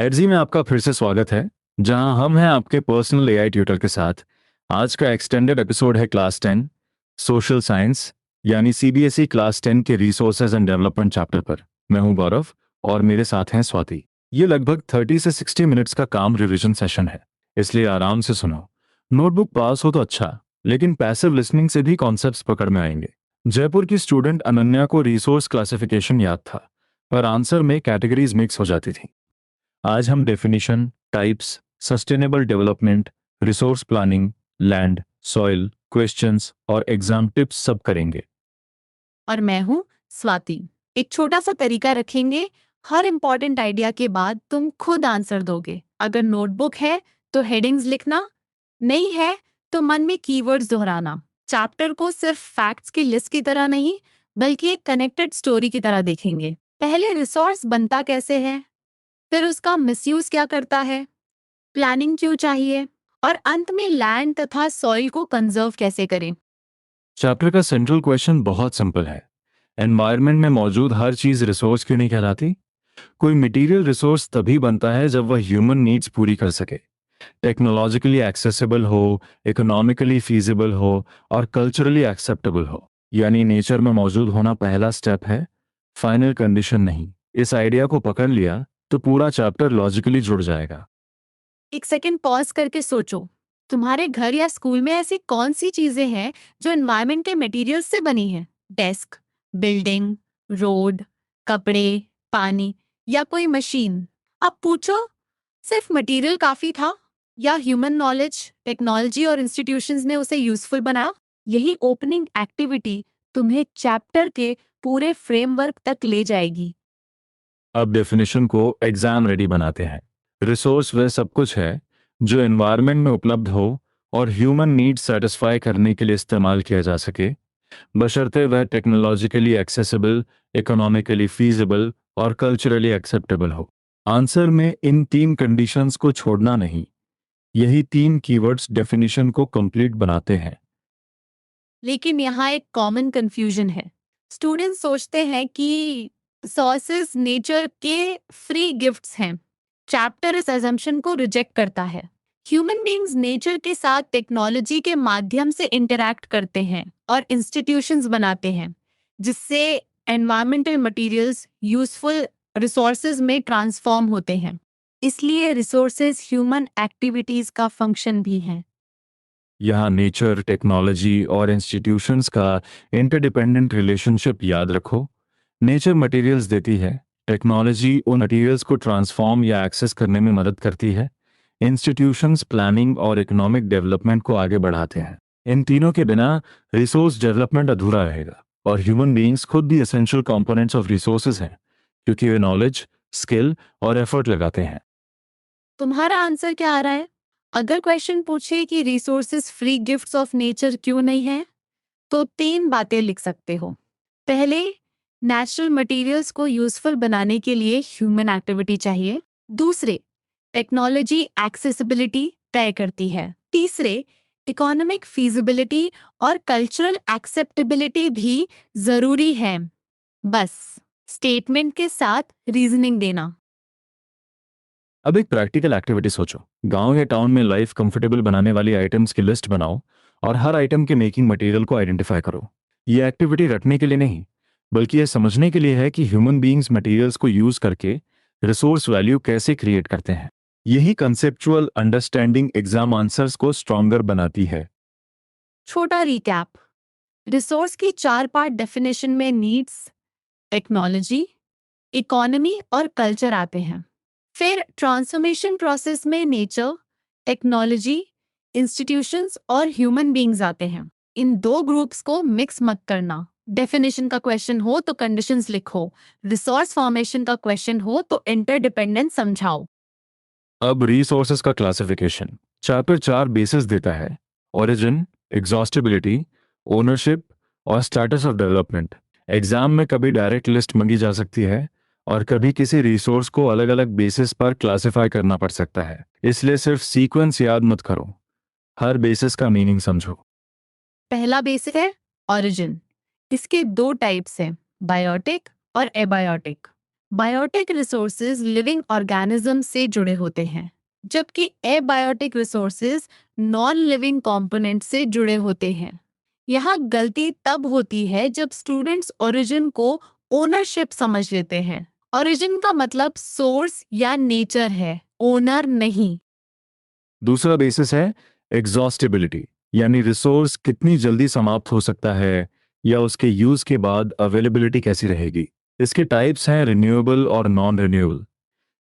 एडजी में आपका फिर से स्वागत है, जहां हम हैं आपके पर्सनल एआई ट्यूटर के साथ। आज का एक्सटेंडेड एपिसोड है क्लास 10 सोशल साइंस यानी सीबीएसई क्लास 10 के रिसोर्सेज एंड डेवलपमेंट चैप्टर पर। मैं हूं गौरव और मेरे साथ हैं स्वाति। ये लगभग 30 से 60 मिनट्स का काम रिवीजन सेशन है, इसलिए आराम से सुनो। नोटबुक पास हो तो अच्छा, लेकिन पैसिव लिसनिंग से भी कॉन्सेप्ट्स पकड़ में आएंगे। जयपुर की स्टूडेंट अनन्या को रिसोर्स क्लासिफिकेशन याद था, पर आंसर में कैटेगरीज मिक्स हो जाती थी। आज हम definition, types, sustainable development, resource planning, land, soil, questions और एग्जाम टिप्स सब करेंगे। और मैं हूँ स्वाति। एक छोटा सा तरीका रखेंगे, हर इंपॉर्टेंट आइडिया के बाद तुम खुद आंसर दोगे। अगर नोटबुक है तो हेडिंग्स लिखना, नहीं है तो मन में कीवर्ड्स दोहराना। चैप्टर को सिर्फ फैक्ट्स की लिस्ट की तरह नहीं, बल्कि एक कनेक्टेड स्टोरी की तरह देखेंगे। पहले रिसोर्स बनता कैसे है, फिर उसका मिसयूज क्या करता है, प्लानिंग क्यों चाहिए, और अंत में लैंड तथा सॉइल को कंजर्व कैसे करें। चैप्टर का सेंट्रल क्वेश्चन बहुत सिंपल है। एनवायरनमेंट में मौजूद हर चीज रिसोर्स क्यों नहीं कहलाती? कोई मटेरियल रिसोर्स तभी बनता है जब वह ह्यूमन नीड्स पूरी कर सके, टेक्नोलॉजिकली एक्सेसिबल हो, इकोनॉमिकली फीजिबल हो और कल्चरली एक्सेप्टेबल हो। यानी नेचर में मौजूद होना पहला स्टेप है, फाइनल कंडीशन नहीं। इस आइडिया को पकड़ लिया तो पूरा चैप्टर लॉजिकली जुड़ जाएगा। एक सेकंड पॉज करके सोचो, तुम्हारे घर या स्कूल में ऐसी कौन सी चीजें हैं जो एनवायरनमेंट के मटेरियल्स से बनी हैं? डेस्क, बिल्डिंग, रोड, कपड़े, पानी या कोई मशीन? अब पूछो, सिर्फ मटेरियल काफी था या ह्यूमन नॉलेज, टेक्नोलॉजी और इंस्टीट्यूशंस ने उसे यूजफुल बनाया? यही ओपनिंग एक्टिविटी तुम्हें चैप्टर के पूरे फ्रेमवर्क तक ले जाएगी। अब डेफिनेशन को एग्जाम रेडी बनाते हैं। रिसोर्स वह सब कुछ है जो एनवायरनमेंट में उपलब्ध हो और ह्यूमन नीड्स सेटिस्फाई करने के लिए इस्तेमाल किया जा सके, बशर्ते वह टेक्नोलॉजिकली एक्सेसिबल, इकोनॉमिकली फीजिबल और कल्चरली एक्सेप्टेबल हो। आंसर में इन तीन कंडीशंस को छोड़ना नहीं। यही तीन कीवर्ड्स डेफिनेशन को कंप्लीट बनाते हैं। लेकिन यहाँ एक कॉमन कंफ्यूजन है। स्टूडेंट्स सोचते हैं कि सोर्सेस नेचर के फ्री गिफ्ट्स हैं। चैप्टर इस अजम्पशन को रिजेक्ट करता है। ह्यूमन बीइंग्स नेचर के साथ टेक्नोलॉजी के माध्यम से इंटरैक्ट करते हैं और इंस्टीट्यूशंस बनाते हैं, जिससे एनवायरमेंटल मटेरियल्स यूजफुल रिसोर्सेज में ट्रांसफॉर्म होते हैं। इसलिए रिसोर्सेज ह्यूमन एक्टिविटीज का फंक्शन भी हैं। यहाँ नेचर, टेक्नोलॉजी और इंस्टीट्यूशंस का इंटरडिपेंडेंट रिलेशनशिप याद रखो। नेचर मटेरियल्स देती है, टेक्नोलॉजी उन मटेरियल्स को ट्रांसफॉर्म या एक्सेस करने में मदद करती है, इंस्टीट्यूशंस प्लानिंग और इकोनॉमिक डेवलपमेंट को आगे बढ़ाते हैं। इन तीनों के बिना रिसोर्स डेवलपमेंट अधूरा रहेगा और ह्यूमन बीइंग्स खुद भी एसेंशियल कंपोनेंट्स ऑफ रिसोर्सेज हैं, क्योंकि वे नॉलेज, स्किल और एफर्ट लगाते हैं। तुम्हारा आंसर क्या आ रहा है? अगर क्वेश्चन पूछे कि resources free gifts of nature क्यों नहीं है, तो तीन बातें लिख सकते हो। पहले, नेचुरल मटेरियल्स को यूजफुल बनाने के लिए ह्यूमन एक्टिविटी चाहिए। दूसरे, टेक्नोलॉजी एक्सेसिबिलिटी तय करती है। तीसरे, इकोनॉमिक फीजिबिलिटी और कल्चरल एक्सेप्टेबिलिटी भी जरूरी है। बस स्टेटमेंट के साथ रीजनिंग देना। अब एक प्रैक्टिकल एक्टिविटी सोचो। गांव या टाउन में लाइफ कंफर्टेबल बनाने वाली आइटम्स की लिस्ट बनाओ और हर आइटम के मेकिंग मटेरियल को आइडेंटिफाई करो। ये एक्टिविटी रटने के लिए नहीं, बल्कि ये समझने के लिए है कि ह्यूमन बीइंग्स मटेरियल्स को यूज करके रिसोर्स वैल्यू कैसे क्रिएट करते हैं। यही कंसेप्चुअल अंडरस्टैंडिंग एग्जाम आंसर्स को स्ट्रॉन्गर बनाती है। छोटा रिकैप, रिसोर्स की चार पार्ट डेफिनेशन में नीड्स, टेक्नोलॉजी, इकोनॉमी और कल्चर आते हैं। फिर ट्रांसफॉर्मेशन प्रोसेस में नेचर, टेक्नोलॉजी, इंस्टीट्यूशंस और ह्यूमन बीइंग्स आते हैं। इन दो ग्रुप्स को मिक्स मत करना। डेफिनेशन का क्वेश्चन हो तो कंडीशंस लिखो, रिसोर्स फॉर्मेशन का क्वेश्चन हो तो इंटरडिपेंडेंस समझाओ। अब रिसोर्सेज का क्लासिफिकेशन। चैप्टर 4 बेसिस देता है: ओरिजिन, एग्जॉस्टिबिलिटी, ओनरशिप और स्टेटस ऑफ डेवलपमेंट। एग्जाम में कभी डायरेक्ट लिस्ट मांगी जा सकती है और कभी किसी रिसोर्स को अलग अलग बेसिस पर क्लासिफाई करना पड़ सकता है, इसलिए सिर्फ सीक्वेंस याद मत करो, हर बेसिस का मीनिंग समझो। पहला बेसिक है ओरिजिन। इसके दो टाइप्स हैं, बायोटिक और abiotic. Biotic resources living organism से जुड़े होते हैं, जबकि abiotic resources non living component से जुड़े होते हैं। यहाँ गलती तब होती है जब स्टूडेंट्स ओरिजिन को ओनरशिप समझ लेते हैं। ओरिजिन का मतलब सोर्स या नेचर है, ओनर नहीं। दूसरा बेसिस है एग्जॉस्टिबिलिटी, यानी रिसोर्स कितनी जल्दी समाप्त हो सकता है या उसके यूज के बाद अवेलेबिलिटी कैसी रहेगी। इसके टाइप्स हैं रिन्यूएबल और नॉन रिन्यूएबल।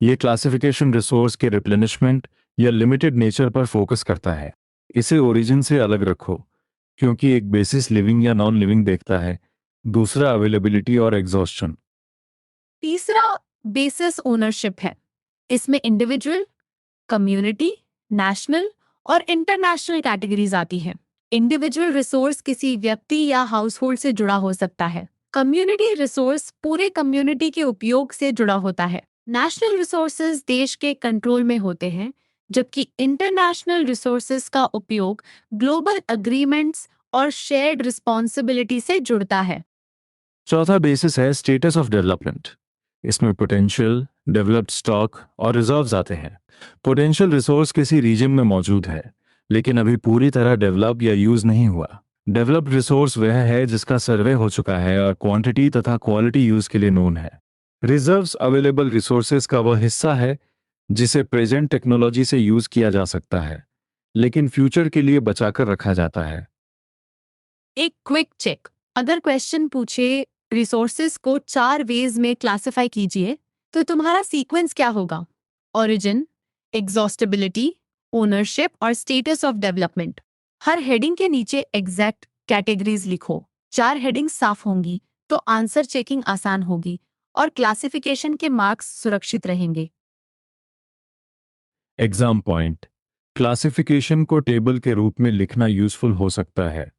ये क्लासिफिकेशन रिसोर्स के रिप्लेनिशमेंट या लिमिटेड नेचर पर फोकस करता है। इसे ओरिजिन से अलग रखो, क्योंकि एक बेसिस लिविंग या नॉन लिविंग देखता है, दूसरा अवेलेबिलिटी और एग्जॉस्शन। तीसरा बेसिस ओनरशिप है। इसमें इंडिविजुअल, कम्युनिटी, नेशनल और इंटरनेशनल कैटेगरीज आती हैं। इंडिविजुअल रिसोर्स किसी व्यक्ति या हाउसहोल्ड से जुड़ा हो सकता है। कम्युनिटी रिसोर्स पूरे कम्युनिटी के उपयोग से जुड़ा होता है। नेशनल रिसोर्सेज देश के कंट्रोल में होते हैं, जबकि इंटरनेशनल रिसोर्सेज का उपयोग ग्लोबल एग्रीमेंट्स और शेयर्ड रिस्पॉन्सिबिलिटी से जुड़ता है। चौथा बेसिस है स्टेटस ऑफ डेवलपमेंट। इसमें पोटेंशियल, डेवलप्ड स्टॉक और रिजर्व्स आते हैं। पोटेंशियल रिसोर्स किसी रीजन में मौजूद है, लेकिन अभी पूरी तरह डेवलप या यूज नहीं हुआ। डेवलप्ड रिसोर्स वह है जिसका सर्वे हो चुका है और क्वांटिटी तथा क्वालिटी यूज के लिए नोन है। रिजर्व्स अवेलेबल रिसोर्सेज का वह हिस्सा है जिसे प्रेजेंट टेक्नोलॉजी से यूज किया जा सकता है, लेकिन फ्यूचर के लिए बचाकर रखा जाता है। एक क्विक चेक, अगर क्वेश्चन पूछे रिसोर्सेज को 4 वेज में क्लासिफाई कीजिए, तो तुम्हारा सीक्वेंस क्या होगा? ओरिजिन, एग्जॉस्टिबिलिटी, ओनरशिप और status of development. Her heading के नीचे एग्जैक्ट कैटेगरीज लिखो। 4 हेडिंग साफ होंगी तो आंसर चेकिंग आसान होगी और क्लासिफिकेशन के मार्क्स सुरक्षित रहेंगे। Exam point. क्लासिफिकेशन को टेबल के रूप में लिखना यूजफुल हो सकता है,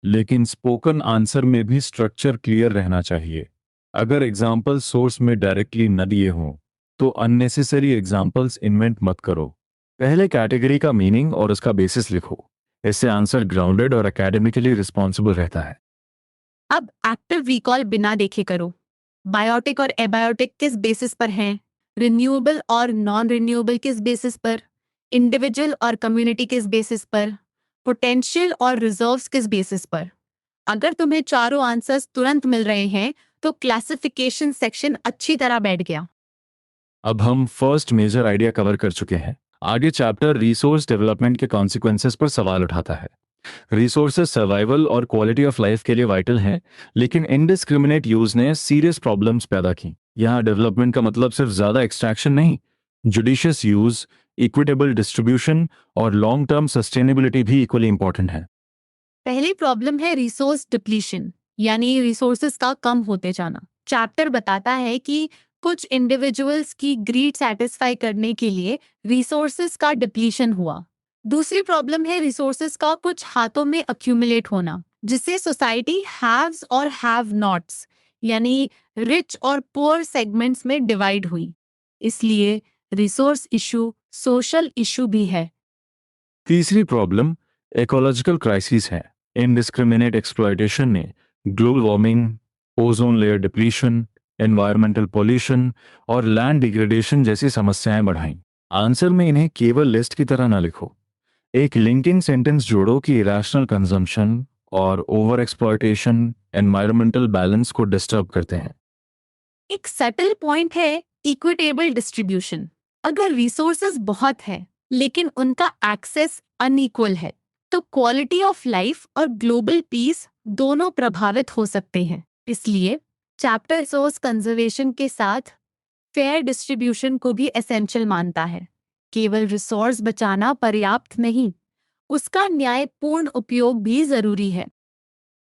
लेकिन स्पोकन आंसर में भी स्ट्रक्चर क्लियर रहना चाहिए। अगर एग्जाम्पल सोर्स में डायरेक्टली न दिए हों तो अननेसेसरी एग्जाम्पल्स इन्वेंट मत करो। पहले कैटेगरी का मीनिंग और उसका बेसिस लिखो। इससे आंसर ग्राउंडेड और एकेडमिकली रिस्पॉन्सिबल रहता है। अब एक्टिव रिकॉल बिना देखे करो। बायोटिक और एबायोटिक किस बेसिस पर हैं? रिन्यूएबल और नॉन रिन्यूएबल किस बेसिस पर? इंडिविजुअल और कम्युनिटी किस बेसिस पर? पोटेंशियल और रिजर्व्स किस बेसिस पर? अगर तुम्हें चारों आंसर्स तुरंत मिल रहे हैं तो क्लासिफिकेशन सेक्शन अच्छी तरह बैठ गया। अब हम फर्स्ट मेजर आइडिया कवर कर चुके हैं। आगे चैप्टर रिसोर्स डेवलपमेंट के कॉन्सिक्वेंसेस पर सवाल उठाता है। रिसोर्सेज सर्वाइवल और क्वालिटी ऑफ लाइफ के लिए वाइटल हैं, लेकिन इनडिस्क्रिमिनेट यूज ने सीरियस प्रॉब्लम्स पैदा की। यहाँ डेवलपमेंट का मतलब सिर्फ ज्यादा एक्सट्रैक्शन नहीं, जुडिशियस यूज, इक्विटेबल डिस्ट्रीब्यूशन और लॉन्ग टर्म सस्टेनेबिलिटी भी इक्वली इंपॉर्टेंट है। पहली प्रॉब्लम है रिसोर्स डिप्लीशन, यानी रिसोर्सेज का कम होते जाना। चैप्टर बताता है कि कुछ इंडिविजुअल्स की ग्रीड सेटिस्फाई करने के लिए रिसोर्सेज का डिप्लीशन हुआ। दूसरी प्रॉब्लम है रिसोर्सेज का कुछ हाथों में अक्यूमुलेट होना, जिससे सोसाइटी हैव्स और हैव नॉट्स यानी रिच और पुअर सेगमेंट्स में डिवाइड हुई। इसलिए रिसोर्स इशू सोशल इशू भी है। तीसरी प्रॉब्लम इकोलॉजिकल क्राइसिस है। इनडिस्क्रिमिनेट एक्सप्लॉयटेशन ने global warming, ozone layer depletion, environmental pollution और लैंड डिग्रेडेशन जैसी समस्याएं बढ़ाई। आंसर में इन्हें केवल लिस्ट की तरह ना लिखो, एक लिंकिंग सेंटेंस जोड़ो कि इरेशनल कंजम्पशन और ओवर एक्सप्लॉयटेशन एनवायरमेंटल बैलेंस को डिस्टर्ब करते हैं। एक सेटल पॉइंट है इक्विटेबल डिस्ट्रीब्यूशन। अगर रिसोर्सेज बहुत है लेकिन उनका एक्सेस अनइक्वल है, तो क्वालिटी ऑफ लाइफ और ग्लोबल पीस दोनों प्रभावित हो सकते हैं। इसलिए चैप्टर रिसोर्स कंजर्वेशन के साथ फेयर डिस्ट्रीब्यूशन को भी एसेंशियल मानता है। केवल रिसोर्स बचाना पर्याप्त नहीं, उसका न्यायपूर्ण उपयोग भी जरूरी है।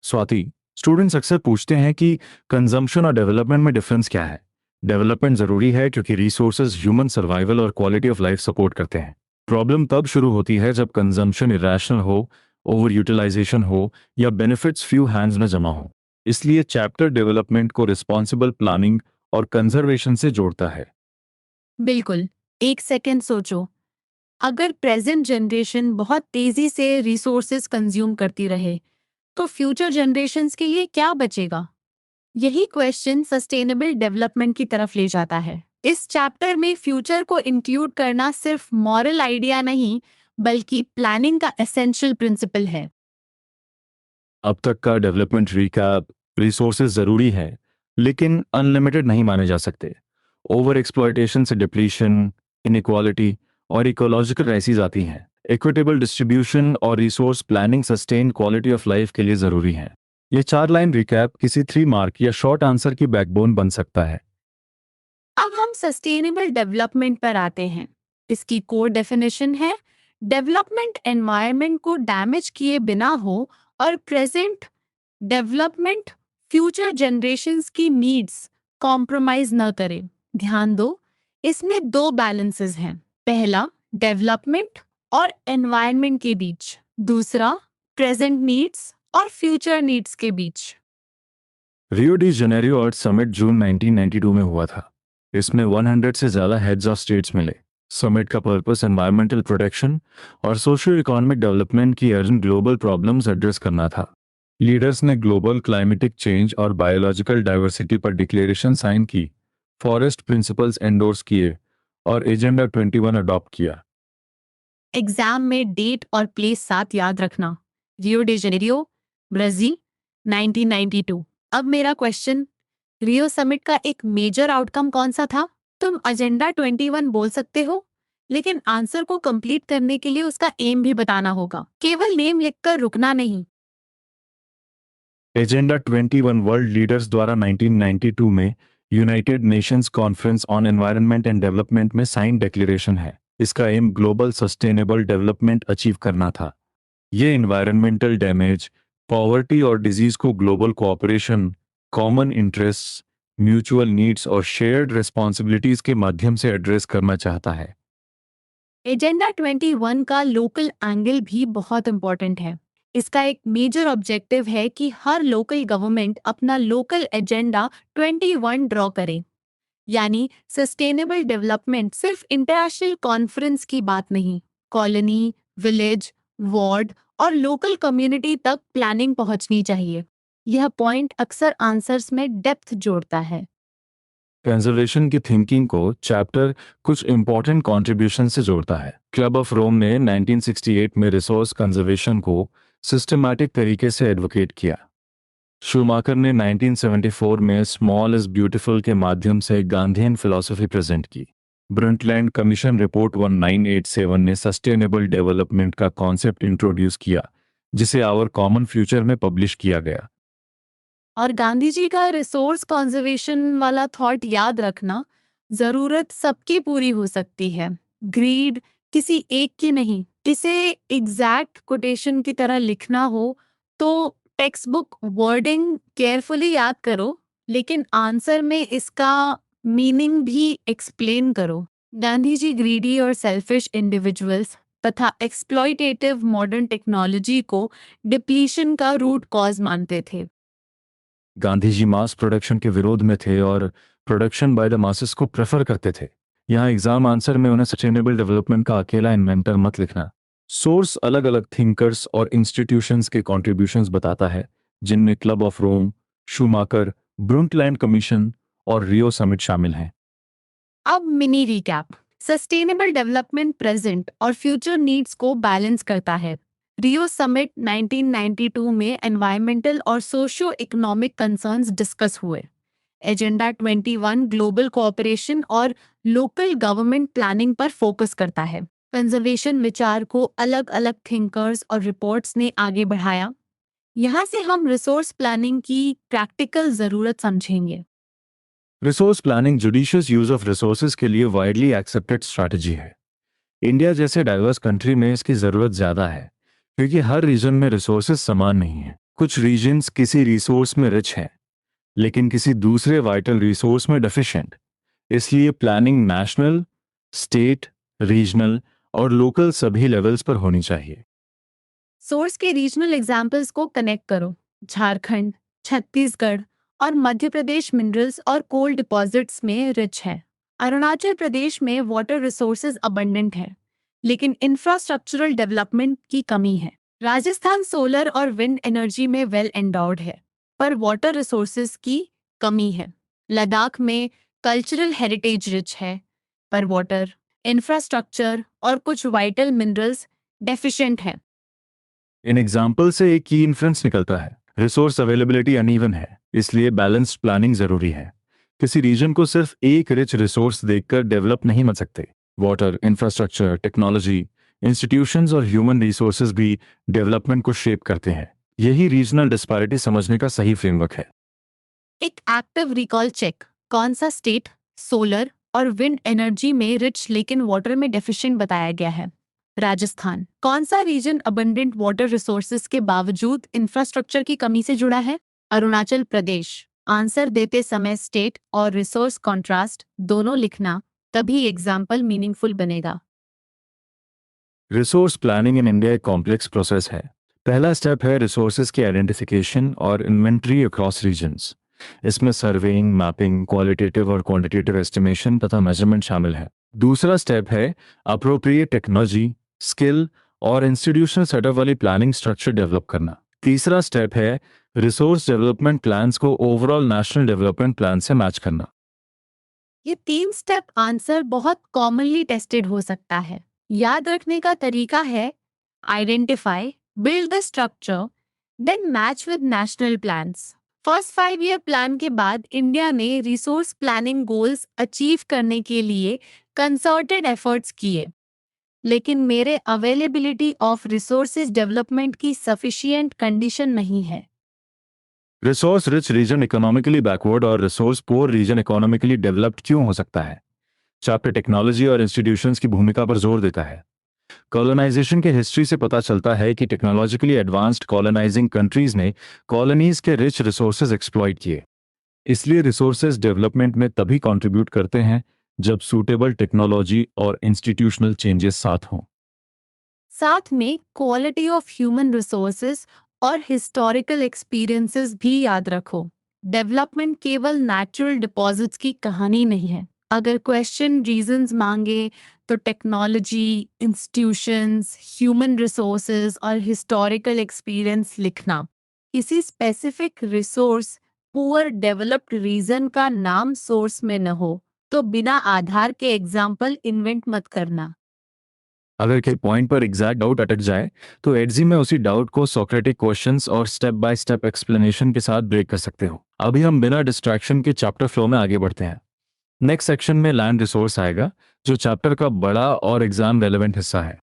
स्वाति, स्टूडेंट्स अक्सर पूछते हैं कि कंजम्पशन और डेवलपमेंट में डिफरेंस क्या है। डेवलपमेंट जरूरी है क्योंकि रिसोर्सेज ह्यूमन सर्वाइवल और क्वालिटी ऑफ लाइफ सपोर्ट करते हैं। प्रॉब्लम तब शुरू होती है जब कंजम्पशन इरेशनल हो, ओवर यूटिलाइजेशन हो या बेनिफिट्स फ्यू हैंड्स में जमा हो। इसलिए चैप्टर डेवलपमेंट को रिस्पॉन्सिबल प्लानिंग और कंजर्वेशन से जोड़ता है। बिल्कुल, एक सेकेंड सोचो, अगर प्रेजेंट जनरेशन बहुत तेजी से रिसोर्सेज कंज्यूम करती रहे तो फ्यूचर जनरेशन्स के लिए क्या बचेगा? यही क्वेश्चन सस्टेनेबल डेवलपमेंट की तरफ ले जाता है। इस चैप्टर में फ्यूचर को इंक्लूड करना सिर्फ मॉरल आइडिया नहीं, बल्कि प्लानिंग का एसेंशियल प्रिंसिपल है। अब तक का डेवलपमेंट रिकैप, रिसोर्सेज जरूरी है लेकिन अनलिमिटेड नहीं माने जा सकते। ओवर एक्सप्लॉयटेशन से डिप्लीशन, इनइक्वालिटी और इकोलॉजिकल क्राइसिस आती हैं। इक्विटेबल डिस्ट्रीब्यूशन और resource planning sustain quality of life के लिए जरूरी है। ये 4 लाइन रिकैप किसी 3 मार्क या शॉर्ट आंसर की बैकबोन बन सकता है। अब हम सस्टेनेबल डेवलपमेंट पर आते हैं। इसकी कोर डेफिनेशन है डेवलपमेंट एनवायरनमेंट को डैमेज किए बिना हो और प्रेजेंट डेवलपमेंट फ्यूचर जनरेशन्स की नीड्स कॉम्प्रोमाइज न करे। ध्यान दो, इसमें 2 बैलेंसेस हैं। पहला डेवलपमेंट और एनवायरनमेंट के बीच, दूसरा प्रेजेंट नीड्स और फ्यूचर नीड्स के बीच। रियो डी जेनेरियो अर्थ समिट जून 1992 में हुआ था। इसमें 100 से ज़्यादा हेड्स ऑफ स्टेट्स मिले। समिट का पर्पस एनवायरमेंटल प्रोटेक्शन और सोशो इकोनॉमिक डेवलपमेंट की अर्जेंट ग्लोबल प्रॉब्लम्स एड्रेस करना था। लीडर्स ने ग्लोबल क्लाइमेटिक चेंज और बायोलॉजिकल डाइवर्सिटी पर डिक्लेरेशन साइन की, फॉरेस्ट प्रिंसिपल्स एंडोर्स किए और एजेंडा 21 अडॉप्ट किया। एग्जाम में डेट और प्लेस साथ याद रखना। Rio de Janeiro, Brazil, 1992। अब मेरा क्वेश्चन, रियो समिट का एक मेजर आउटकम कौन सा था? तुम एजेंडा 21 बोल सकते हो, लेकिन आंसर को कंप्लीट करने के लिए उसका एम भी बताना होगा। केवल नेम लिखकर रुकना नहीं। एजेंडा 21 वर्ल्ड लीडर्स द्वारा 1992 में United Nations conference on environment and development में साइन डिक्लेरेशन है। इसका aim global sustainable development achieve करना था। ये एनवायरनमेंटल डैमेज, पॉवर्टी और डिजीज को global cooperation, common interests, mutual needs और शेयर्ड रिस्पॉन्सिबिलिटीज के माध्यम से एड्रेस करना चाहता है। एजेंडा 21 का लोकल एंगल भी बहुत इंपॉर्टेंट है। इसका एक मेजर ऑब्जेक्टिव है कि हर लोकल गवर्नमेंट अपना लोकल एजेंडा 21 ड्रॉ करे। यानी सस्टेनेबल डेवलपमेंट सिर्फ इंटरनेशनल कॉन्फ्रेंस की बात नहीं, कॉलोनी, विलेज, वार्ड और लोकल कम्युनिटी तक प्लानिंग पहुंचनी चाहिए। यह पॉइंट अक्सर आंसर्स में डेप्थ जोड़ता है। कंजर्वेशन की थिंकिंग को चैप्टर कुछ इंपॉर्टेंट कंट्रीब्यूशन से जोड़ता है। क्लब ऑफ रोम ने 1968 में रिसोर्स कंजर्वेशन को सिस्टमैटिक तरीके से एडवोकेट किया। शूमाकर ने 1974 में स्मॉल इज ब्यूटीफुल के माध्यम से गांधीयन फिलॉसफी प्रेजेंट की। ब्रंटलैंड कमीशन रिपोर्ट 1987 ने सस्टेनेबल डेवलपमेंट का कॉन्सेप्ट इंट्रोड्यूस किया, जिसे आवर कॉमन फ्यूचर में पब्लिश किया गया। और गांधी जी का रिसोर्स कंजर्वेशन वाला थॉट याद रखना, जरूरत सबकी पूरी हो सकती है, ग्रीड किसी एक की नहीं। इसे एग्जैक्ट कोटेशन की तरह लिखना हो तो टेक्स्ट बुक वर्डिंग केयरफुली याद करो, लेकिन आंसर में इसका मीनिंग भी एक्सप्लेन करो। गांधी जी ग्रीडी और सेल्फिश इंडिविजुअल्स तथा एक्सप्लॉयटेटिव मॉडर्न टेक्नोलॉजी को डिप्लीशन का रूट कॉज मानते थे। गांधी जी मास प्रोडक्शन के विरोध में थे और प्रोडक्शन बाय द मासेस को प्रेफर करते थे। यहाँ एग्जाम आंसर में उन्हें सस्टेनेबल डेवलपमेंट का अकेला इन्वेंटर मत लिखना। सोर्स अलग अलग थिंकर्स और इंस्टीट्यूशंस के कॉन्ट्रीब्यूशंस बताता है, जिनमें club of Rome, Schumacher, Brundtland commission और रियो समिट शामिल हैं। अब mini recap. Sustainable development present और फ्यूचर नीड्स को बैलेंस करता है। रियो समिट 1992 में एनवायरमेंटल और सोशियो इकोनॉमिक कंसर्न्स डिस्कस हुए। एजेंडा 21 ग्लोबल कोऑपरेशन और लोकल गवर्नमेंट प्लानिंग पर फोकस करता है। कंजर्वेशन विचार को अलग अलग थिंकर्स और रिपोर्ट्स ने आगे बढ़ाया। यहाँ से हम रिसोर्स प्लानिंग की प्रैक्टिकल जरूरत समझेंगे। Resource planning judicious use of resources के लिए वाइडली एक्सेप्टेड स्ट्रैटेजी है। इंडिया जैसे डाइवर्स कंट्री में इसकी ज़रूरत ज़्यादा है, क्योंकि हर रीजन में रिसोर्सेज समान नहीं हैं। कुछ रीजन्स किसी रिसोर्स में रिच हैं, लेकिन किसी दूसरे वाइटल रिसोर्स में डेफिशिएंट। इसलिए प्लानिंग नेशनल, स्टेट, रीजनल और लोकल सभी लेवल्स पर होनी चाहिए। सोर्स के रीजनल एग्जाम्पल्स को कनेक्ट करो। झारखंड, छत्तीसगढ़ और मध्य प्रदेश मिनरल्स और कोल डिपॉजिट्स में रिच है। अरुणाचल प्रदेश में वाटर रिसोर्सेज अबंडेंट है, लेकिन इंफ्रास्ट्रक्चरल डेवलपमेंट की कमी है। राजस्थान सोलर और विंड एनर्जी में वेल एंडोर्ड है, पर वाटर रिसोर्सेज की कमी है। लद्दाख में कल्चरल हेरिटेज रिच है, पर वाटर, इंफ्रास्ट्रक्चर और कुछ वाइटल मिनरल्स डेफिशिएंट हैं। इन एग्जाम्पल से एक की इन्फ्लुएंस निकलता है, रिसोर्स अवेलेबिलिटी अनइवन है, इसलिए बैलेंस्ड प्लानिंग जरूरी है। किसी रीजन को सिर्फ एक रिच रिसोर्स देखकर डेवलप नहीं बन सकते। वाटर, इंफ्रास्ट्रक्चर, टेक्नोलॉजी, इंस्टीट्यूशंस और ह्यूमन रिसोर्सेज भी डेवलपमेंट को शेप करते हैं। यही रीजनल डिस्पैरिटी समझने का सही फ्रेमवर्क है। एक एक्टिव रिकॉल चेक, कौन सा स्टेट सोलर और विंड एनर्जी में रिच लेकिन वाटर में डेफिशिएंट बताया गया है? राजस्थान। कौन सा रीजन अबंडेंट वाटर रिसोर्सेज के बावजूद इंफ्रास्ट्रक्चर की कमी से जुड़ा है? अरुणाचल प्रदेश। आंसर देते समय स्टेट और रिसोर्स कॉन्ट्रास्ट दोनों लिखना, तभी एग्जाम्पल मीनिंगफुल बनेगा। रिसोर्स प्लानिंग इन इंडिया एक कॉम्प्लेक्स प्रोसेस है। पहला स्टेप है रिसोर्सेज की आइडेंटिफिकेशन और इन्वेंट्री अक्रॉस रीजन्स। इसमें सर्वेइंग, मैपिंग, क्वालिटेटिव और क्वांटिटेटिव एस्टिमेशन तथा मेजरमेंट शामिल है। दूसरा स्टेप है अप्रोप्रिएट टेक्नोलॉजी, स्किल और इंस्टीट्यूशनल सेटअप वाली प्लानिंग स्ट्रक्चर डेवलप करना। तीसरा स्टेप है रिसोर्स डेवलपमेंट प्लान्स को ओवरऑल नेशनल डेवलपमेंट प्लान से मैच करना। ये 3 स्टेप आंसर बहुत कॉमनली टेस्टेड हो सकता है। याद रखने का तरीका है identify, build the structure, then match with national plans. First 5 year plan के बाद इंडिया ने रिसोर्स प्लानिंग गोल्स अचीव करने के लिए कंसर्टेड एफर्ट्स किए, लेकिन mere availability of resources development की सफिशिएंट कंडीशन नहीं है। Resource rich region economically backward और resource poor region economically developed क्यों हो सकता है? चैप्टर टेक्नोलॉजी और इंस्टीट्यूशंस की भूमिका पर जोर देता है। कॉलोनाइजेशन के हिस्ट्री से पता चलता है कि टेक्नोलॉजिकली एडवांस्ड कॉलोनाइजिंग कंट्रीज ने कॉलोनीज के रिच रिसोर्सेज एक्सप्लॉइट किए। इसलिए रिसोर्सेज डेवलपमेंट में तभी कंट्रीब्यूट करते हैं जब सूटेबल टेक्नोलॉजी और इंस्टीट्यूशनल चेंजेस साथ हों। साथ में क्वालिटी ऑफ ह्यूमन रिसोर्सेज और हिस्टोरिकल एक्सपीरियंसेस भी याद रखो। डेवलपमेंट केवल नेचुरल डिपॉजिट्स की कहानी नहीं है। अगर क्वेश्चन रीजंस मांगे तो टेक्नोलॉजी, इंस्टीट्यूशंस, ह्यूमन रिसोर्सेज और हिस्टोरिकल एक्सपीरियंस लिखना। किसी specific resource poor developed region का नाम सोर्स में न हो तो बिना आधार के एग्जाम्पल इन्वेंट मत करना। अगर के पॉइंट पर एग्जैक्ट डाउट अटक जाए तो एडजी में उसी डाउट को सोक्रेटिक क्वेश्चंस और स्टेप बाय स्टेप एक्सप्लेनेशन के साथ ब्रेक कर सकते हो। अभी हम बिना डिस्ट्रैक्शन के चैप्टर फ्लो में आगे बढ़ते हैं। नेक्स्ट सेक्शन में लैंड रिसोर्स आएगा, जो चैप्टर का बड़ा और एग्जाम रेलेवेंट हिस्सा है।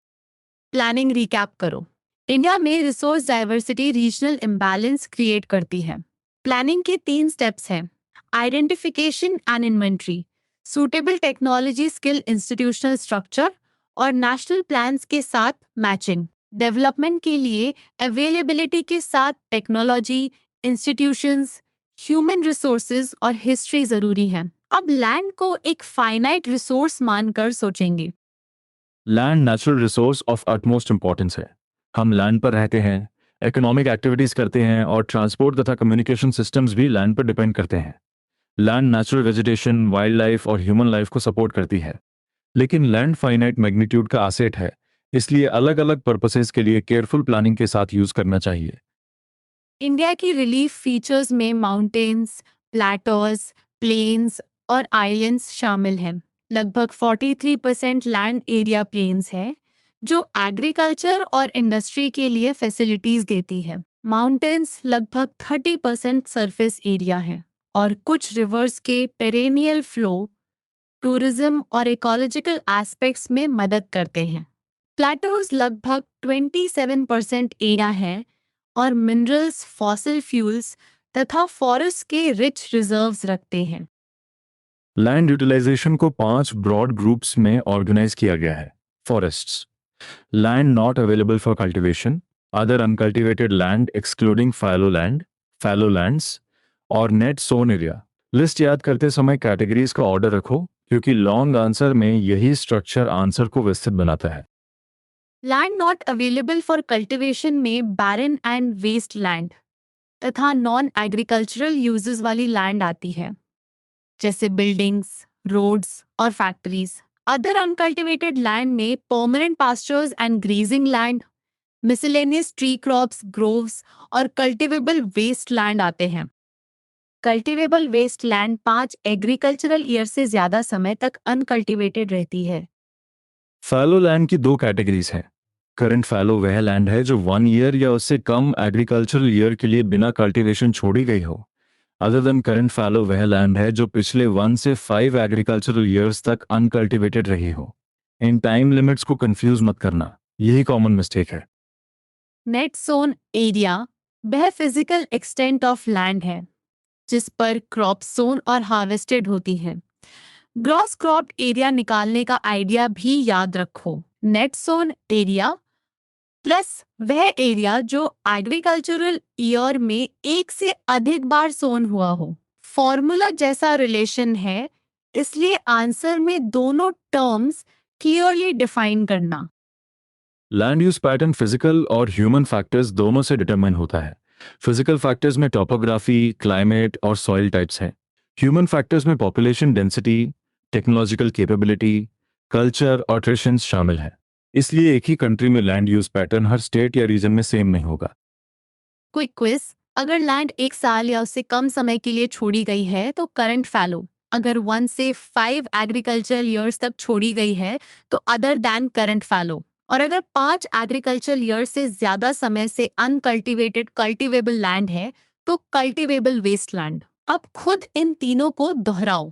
प्लानिंग रिकैप करो। इंडिया में resource diversity regional imbalance create करती है। प्लानिंग के 3 स्टेप्स हैं: identification and inventory, suitable technology, skill, institutional structure और नेशनल प्लान्स के साथ मैचिंग। डेवलपमेंट के लिए अवेलेबिलिटी के साथ टेक्नोलॉजी, इंस्टीट्यूशंस, ह्यूमन रिसोर्सेज और हिस्ट्री जरूरी है। अब लैंड को एक फाइनाइट रिसोर्स मानकर सोचेंगे। Land natural resource of utmost importance है। हम लैंड पर रहते हैं, इकोनॉमिक एक्टिविटीज करते हैं और ट्रांसपोर्ट तथा कम्युनिकेशन सिस्टम्स भी लैंड पर डिपेंड करते हैं। Land natural vegetation, wild life और ह्यूमन लाइफ को सपोर्ट करती है। लेकिन लैंड फाइनाइट मैग्नीट्यूड का एसेट है, इसलिए अलग अलग पर्पसेस के लिए केयरफुल प्लानिंग के साथ यूज करना चाहिए। इंडिया की रिलीफ फीचर्स में माउंटेन्स, प्लेटोज, प्लेन्स और आइलैंड्स शामिल हैं। लगभग 43% लैंड एरिया प्लेन्स है, जो एग्रीकल्चर और इंडस्ट्री के लिए फैसिलिटीज देती है। माउंटेन्स लगभग 30% सरफेस एरिया है और कुछ रिवर्स के पेरेनियल फ्लो टूरिज्म और इकोलॉजिकल एस्पेक्ट्स में मदद करते हैं। प्लेटोज लगभग 27% एरिया है और मिनरल्स, फॉसिल फ्यूल्स तथा फॉरेस्ट के रिच रिजर्व्स रखते हैं। लैंड यूटिलाइजेशन को 5 ब्रॉड ग्रुप्स में ऑर्गेनाइज किया गया है। Forests, land not available for cultivation, other uncultivated land excluding fallow lands और नेट सोन एरिया। लिस्ट याद करते समय कैटेगरीज का ऑर्डर रखो, क्योंकि लॉन्ग आंसर में यही स्ट्रक्चर आंसर को विस्तृत बनाता है। Land not available for cultivation में बैरन एंड वेस्ट लैंड तथा नॉन एग्रीकल्चरल यूजेस वाली लैंड आती है, जैसे बिल्डिंग्स, रोड्स और फैक्ट्रीज। अदर अनकल्टिवेटेड लैंड में permanent pastures and grazing land, miscellaneous tree crops, groves और कल्टिवेबल वेस्ट लैंड आते हैं। Cultivable waste land 5 agricultural year से ज्यादा समय तक अनकल्टिवेटेड रहती है। फैलो लैंड की दो कैटेगरीज हैं। करंट फैलो वह लैंड है जो 1 ईयर या उससे कम एग्रीकल्चरल ईयर के लिए बिना कल्टीवेशन छोड़ी गई हो। अदर देन करंट फैलो वह लैंड है जो पिछले 1 से 5 एग्रीकल्चरल ईयर्स तक अनकल्टिवेटेड रही हो। इन टाइम लिमिट्स को कंफ्यूज मत करना, यही कॉमन मिस्टेक है। नेट सोन एरिया वह फिजिकल एक्सटेंट ऑफ लैंड है जिस पर क्रॉप सोन और हार्वेस्टेड होती है। ग्रॉस क्रॉप एरिया निकालने का आइडिया भी याद रखो। नेट सोन एरिया प्लस वह एरिया जो एग्रीकल्चरल ईयर में एक से अधिक बार सोन हुआ हो। फॉर्मूला जैसा रिलेशन है, इसलिए आंसर में दोनों टर्म्स क्लियरली डिफाइन करना। लैंड यूज पैटर्न फिजिकल और ह्यूमन फैक्टर्स दोनों से डिटरमाइन होता है। फिजिकल फैक्टर्स में टोपोग्राफी, क्लाइमेट और सॉइल टाइप्स हैं। ह्यूमन फैक्टर्स में population density, technological capability, culture और ट्रेडिशंस शामिल हैं। इसलिए एक ही कंट्री में लैंड यूज पैटर्न हर स्टेट या रीजन में सेम नहीं होगा। क्विक क्विज, अगर लैंड 1 साल या उससे कम समय के लिए छोड़ी गई है तो करंट फैलो, अगर 1 से 5 एग्रीकल्चर ईयर्स तक छोड़ी गई है तो अदर दैन करंट फैलो, और अगर 5 एग्रीकल्चर ईयर से ज्यादा समय से अनकल्टिवेटेड कल्टिवेबल लैंड है तो कल्टिवेबल वेस्टलैंड। अब खुद इन तीनों को दोहराओ।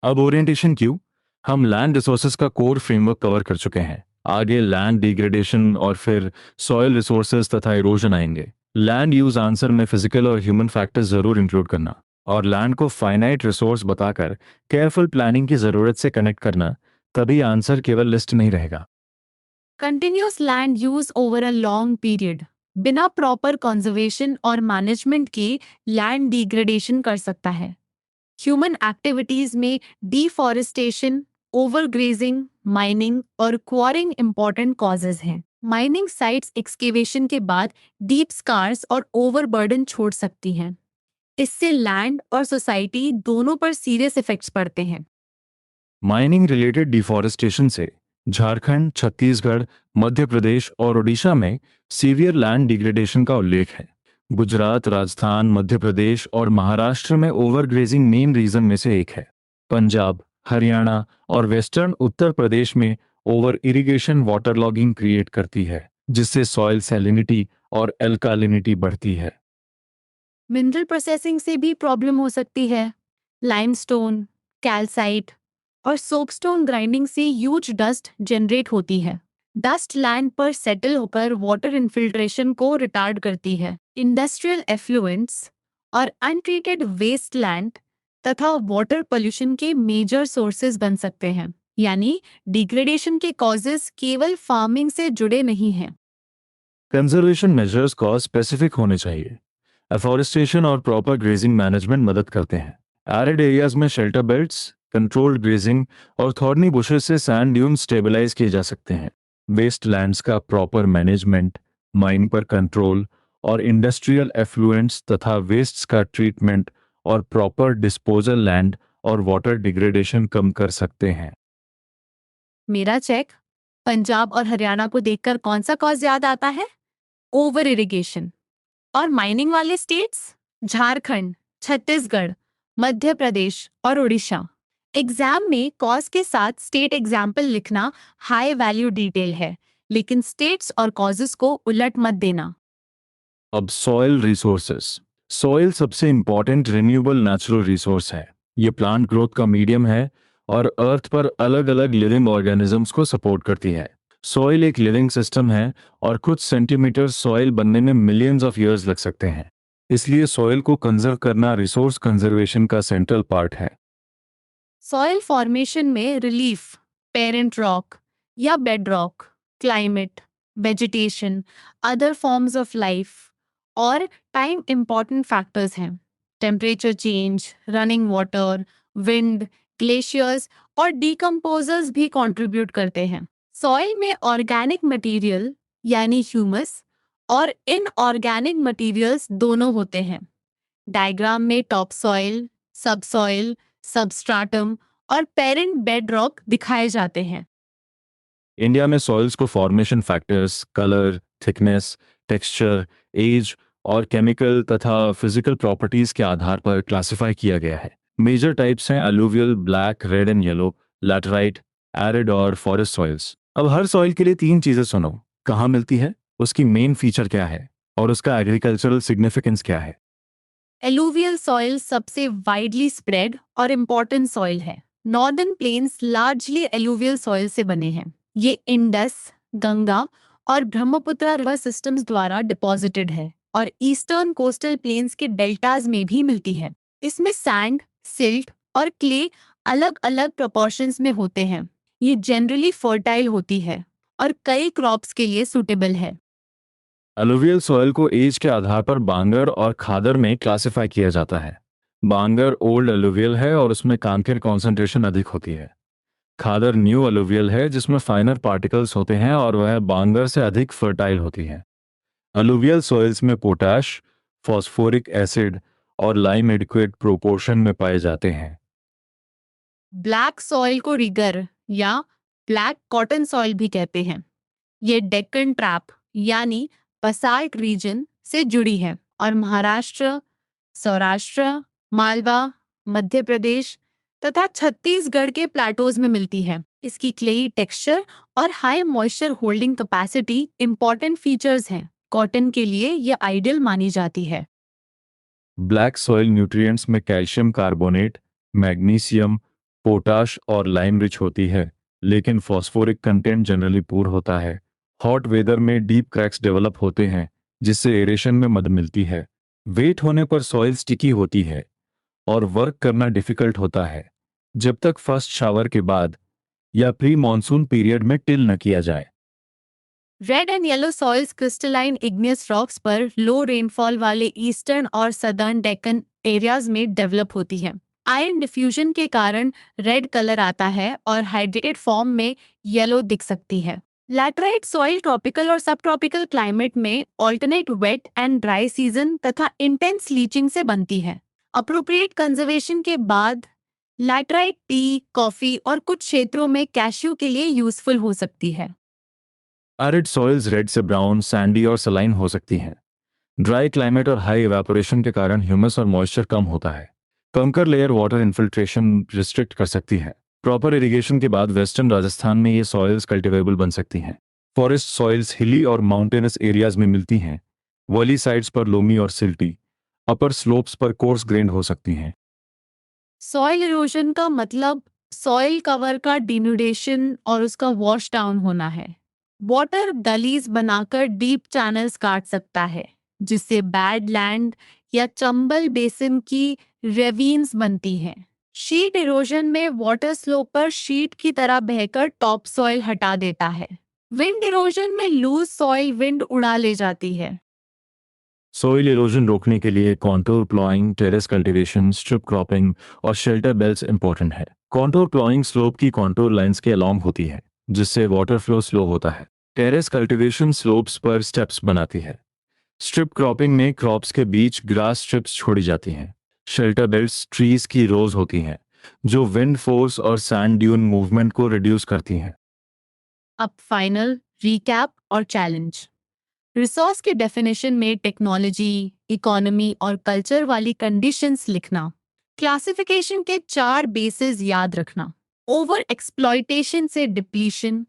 अब ओरिएंटेशन क्यों? हम लैंड रिसोर्सेज का कोर फ्रेमवर्क कवर कर चुके हैं। आगे लैंड डिग्रेडेशन और फिर सॉइल रिसोर्सेज तथा इरोजन आएंगे। लैंड यूज आंसर में फिजिकल और ह्यूमन फैक्टर्स जरूर इंक्लूड करना और लैंड को फाइनाइट रिसोर्स बताकर केयरफुल प्लानिंग की जरूरत से कनेक्ट करना, तभी आंसर केवल लिस्ट नहीं रहेगा। Continuous land use over a long period बिना प्रॉपर कंजर्वेशन और मैनेजमेंट के लैंड डिग्रेडेशन कर सकता है। ह्यूमन एक्टिविटीज में डिफॉरेस्टेशन, ओवरग्रेजिंग, माइनिंग और क्वारिंग इंपॉर्टेंट कॉजेज हैं। माइनिंग साइट्स एक्सकेवेशन के बाद डीप स्कार्स और ओवरबर्डन छोड़ सकती हैं। इससे लैंड और सोसाइटी दोनों पर सीरियस इफेक्ट्स पड़ते हैं। माइनिंग रिलेटेड डिफॉरेस्टेशन से झारखंड, छत्तीसगढ़, मध्य प्रदेश और ओडिशा में सीवियर लैंड डिग्रेडेशन का उल्लेख है। गुजरात, राजस्थान, मध्य प्रदेश और महाराष्ट्र में ओवरग्रेजिंग मेन रीजन में से एक है। पंजाब, हरियाणा और वेस्टर्न उत्तर प्रदेश में over irrigation water logging create करती है, जिससे सॉइल सैलिनिटी और एल्कालिनिटी बढ़ती है। मिनरल प्रोसेसिंग से भी प्रॉब्लम हो सकती है। लाइमस्टोन, कैल्साइट और सोपस्टोन ग्राइंडिंग से ह्यूज डस्ट जनरेट होती है। डस्ट लैंड पर सेटल होकर वाटर इन्फिल्ट्रेशन को रिटार्ड करती है। इंडस्ट्रियल एफ्लुएंट्स और अनट्रीटेड वेस्ट लैंड तथा वाटर पोल्यूशन के मेजर सोर्सेज बन सकते हैं। यानी डिग्रेडेशन के कॉजेज केवल फार्मिंग से जुड़े नहीं हैं। कंजर्वेशन मेजर्स कॉज स्पेसिफिक होने चाहिए। एफॉरेस्टेशन और प्रॉपर ग्रेजिंग मैनेजमेंट मदद करते हैं। एरिड एरियाज में शेल्टर बेल्ट्स, कंट्रोल्ड ग्रेजिंग और थॉर्नी बुशेस से सैंड ड्यून स्टेबलाइज किए जा सकते हैं। वेस्ट लैंड्स का प्रॉपर मैनेजमेंट, माइन पर कंट्रोल और इंडस्ट्रियल एफ्लुएंट्स तथा वेस्ट्स का ट्रीटमेंट और प्रॉपर डिस्पोजल लैंड और वाटर डिग्रेडेशन कम कर सकते हैं। मेरा चेक, पंजाब और हरियाणा को देखकर कौन सा कॉज याद आता है? Over irrigation. और माइनिंग वाले स्टेट्स? झारखंड, छत्तीसगढ़, मध्य प्रदेश और उड़ीसा। एग्जाम में कॉज के साथ स्टेट एग्जाम्पल लिखना हाई वैल्यू डिटेल है, लेकिन स्टेट्स और कॉजेस को उलट मत देना। अब सॉइल रिसोर्सेस। सॉइल सबसे इंपॉर्टेंट रिन्यूएबल नेचुरल रिसोर्स है। ये प्लांट ग्रोथ का मीडियम है और अर्थ पर अलग अलग लिविंग ऑर्गेनिजम्स को सपोर्ट करती है। सॉइल एक लिविंग सिस्टम है और कुछ सेंटीमीटर सॉइल बनने में मिलियंस ऑफ ईयर्स लग सकते हैं। इसलिए सॉइल को कंजर्व करना रिसोर्स कंजर्वेशन का सेंट्रल पार्ट है। सॉइल फॉर्मेशन में रिलीफ, पेरेंट रॉक या bed rock, climate, vegetation, other forms of life और टाइम इंपॉर्टेंट फैक्टर्स हैं। Temperature change, running water, wind, glaciers और डिकम्पोजर्स भी कंट्रीब्यूट करते हैं। सॉइल में ऑर्गेनिक मटेरियल यानी ह्यूमस और इनऑर्गेनिक मटेरियल्स दोनों होते हैं। डायग्राम में टॉप सॉइल, सबसॉइल, सबस्ट्राटम और पेरेंट बेड रॉक दिखाए जाते हैं। इंडिया में सॉइल्स को formation factors, colour, thickness, texture, age और केमिकल तथा फिजिकल प्रॉपर्टीज के आधार पर क्लासिफाई किया गया है। मेजर टाइप्स हैं alluvial, black, red and yellow, laterite, arid और फॉरेस्ट सॉइल्स। अब हर सॉइल के लिए तीन चीजें सुनो। कहाँ मिलती है, उसकी मेन फीचर क्या है और उसका एग्रीकल्चरल सिग्निफिकेंस क्या है। एलुवियल सॉइल सबसे वाइडली स्प्रेड और इम्पोर्टेंट सॉइल है। Northern plains largely alluvial soil से बने हैं। ये इंडस, गंगा और ब्रह्मपुत्र रिवर सिस्टम्स द्वारा डिपॉजिटेड है और ईस्टर्न कोस्टल प्लेन्स के डेल्टाज में भी मिलती है। इसमें सैंड, सिल्ट और क्ले अलग अलग प्रोपोर्शंस में होते हैं। ये जनरली फर्टाइल होती है और कई क्रॉप्स के लिए सूटेबल है। अलुवियल सॉइल को एज के आधार पर बांगर और खादर में क्लासिफाई किया जाता है। बांगर ओल्ड अलुवियल है और उसमें कांकर कॉन्सेंट्रेशन अधिक होती है। खादर न्यू अलुवियल है जिसमें फाइनर पार्टिकल्स होते हैं और वह बांगर से अधिक फर्टाइल होती है। अलुवियल सॉइल्स में पोटाश, फॉस्फोरिक एसिड और लाइम एडिक्वेट प्रोपोर्शन में पाए जाते हैं। ब्लैक सॉइल को रिगर या ब्लैक कॉटन सॉइल भी कहते हैं। ये डेक्कन ट्रैप यानी बसाल्ट रीजन से जुड़ी है और महाराष्ट्र, सौराष्ट्र, मालवा, मध्य प्रदेश तथा छत्तीसगढ़ के प्लेटोज में मिलती है। इसकी क्लेई टेक्सचर और high moisture holding capacity important features हैं। कॉटन के लिए यह आइडियल मानी जाती है। ब्लैक सॉइल न्यूट्रिएंट्स में कैल्शियम कार्बोनेट, मैग्नीशियम, पोटाश और लाइम रिच होती है, लेकिन फॉस्फोरिक कंटेंट जनरली पुअर होता है। हॉट वेदर में डीप क्रैक्स डेवलप होते हैं जिससे एरेशन में मदद मिलती है। वेट होने पर सॉइल स्टिकी होती है और वर्क करना डिफिकल्ट होता है जब तक फर्स्ट शावर के बाद या प्री मॉनसून पीरियड में टिल न किया जाए। Red and yellow soils crystalline igneous rocks पर लो रेनफॉल वाले ईस्टर्न और सदर्न डेक्कन एरियाज में डेवलप होती है। आयरन डिफ्यूजन के कारण रेड कलर आता है और हाइड्रेटेड फॉर्म में येलो दिख सकती है। लैटराइट सॉइल ट्रॉपिकल और सब ट्रॉपिकल क्लाइमेट में alternate wet and dry season तथा इंटेंस लीचिंग से बनती है। अप्रोप्रिएट कंजर्वेशन के बाद लैटराइट टी, कॉफी और कुछ क्षेत्रों में कैश्यू के लिए यूजफुल हो सकती है। एरिड सॉइल्स रेड से ब्राउन, सैंडी और सलाइन हो सकती हैं। ड्राई क्लाइमेट और हाई इवेपोरेशन के कारण ह्यूमस और मॉइस्चर कम होता है। कंकर लेयर वाटर इन्फिल्ट्रेशन रिस्ट्रिक्ट कर सकती है। प्रॉपर इरिगेशन के बाद वेस्टर्न राजस्थान में ये सॉइल्स कल्टिवेबल बन सकती हैं। फॉरेस्ट सॉइल्स हिली और माउंटेनस एरियाज में मिलती हैं। वॉली साइड्स पर लोमी और सिल्टी, अपर स्लोप्स पर कोर्स ग्रेन्ड हो सकती हैं। सॉइल इरोजन का मतलब सॉइल कवर का डिनुडेशन और उसका वॉश डाउन होना है। वाटर गलीज बनाकर डीप चैनल्स काट सकता है जिससे बैड लैंड या चंबल बेसिन की रेवीन्स बनती हैं। शीट इरोजन में वाटर स्लोप पर शीट की तरह बहकर टॉप सॉइल हटा देता है। विंड इरोजन में लूज सॉइल विंड उड़ा ले जाती है। सॉइल इरोजन रोकने के लिए contour ploughing, terrace cultivation, strip cropping और शेल्टर बेल्ट्स इंपॉर्टेंट है। कॉन्टूर प्लॉइंग स्लोप की कॉन्टूर लाइंस के अलोंग होती है जिससे वाटर फ्लो स्लो होता है। टेरेस कल्टीवेशन स्लोप्स पर स्टेप्स बनाती है। स्ट्रिप क्रॉपिंग में क्रॉप्स के बीच ग्रास स्ट्रिप्स छोड़ी जाती हैं। शेल्टर बेल्ट्स ट्रीज की रोज होती हैं जो विंड फोर्स और सैंड ड्यून मूवमेंट को रिड्यूस करती हैं। अब फाइनल रिकैप और चैलेंज। रिसोर्स के डेफिनेशन में टेक्नोलॉजी, इकोनॉमी और कल्चर वाली कंडीशंस लिखना। क्लासिफिकेशन के 4 बेसिस याद रखना। ओवर एक्सप्लॉयटेशन से डिप्लीशन,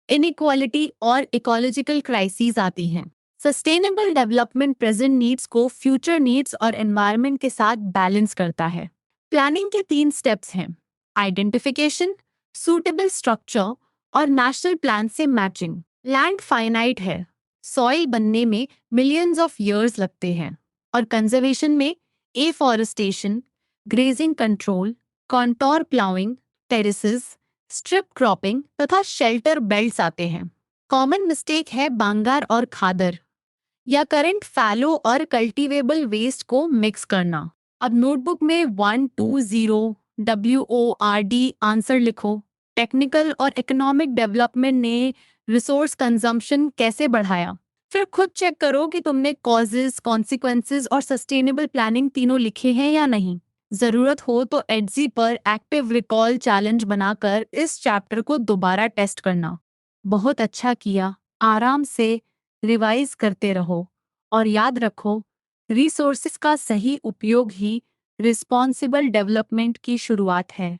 इनइक्वालिटी और इकोलॉजिकल क्राइसिस आती हैं। सस्टेनेबल डेवलपमेंट प्रेजेंट नीड्स को फ्यूचर नीड्स और एनवायरनमेंट के साथ बैलेंस करता है। प्लानिंग के 3 स्टेप्स हैं: आइडेंटिफिकेशन, सूटेबल स्ट्रक्चर और नेशनल प्लान से मैचिंग। लैंड फाइनाइट है, सॉइल बनने में मिलियंस ऑफ ईयर्स लगते हैं और कंजर्वेशन में afforestation, grazing control, contour ploughing, terraces, strip cropping तथा शेल्टर बेल्ट्स आते हैं। कॉमन मिस्टेक है बांगार और खादर या करंट फैलो और कल्टीवेबल वेस्ट को मिक्स करना। अब नोटबुक में 120 WORD आंसर लिखो। टेक्निकल और इकोनॉमिक डेवलपमेंट ने रिसोर्स कंजम्पशन कैसे बढ़ाया? फिर खुद चेक करो कि तुमने कॉजेस, कॉन्सिक्वेंसेस और सस्टेनेबल प्लानिंग तीनों लिखे हैं या नहीं। जरूरत हो तो एडजी पर एक्टिव रिकॉल चैलेंज बनाकर इस चैप्टर को दोबारा टेस्ट करना। बहुत अच्छा किया। आराम से रिवाइज करते रहो और याद रखो, रिसोर्सेस का सही उपयोग ही रिस्पॉन्सिबल डेवलपमेंट की शुरुआत है।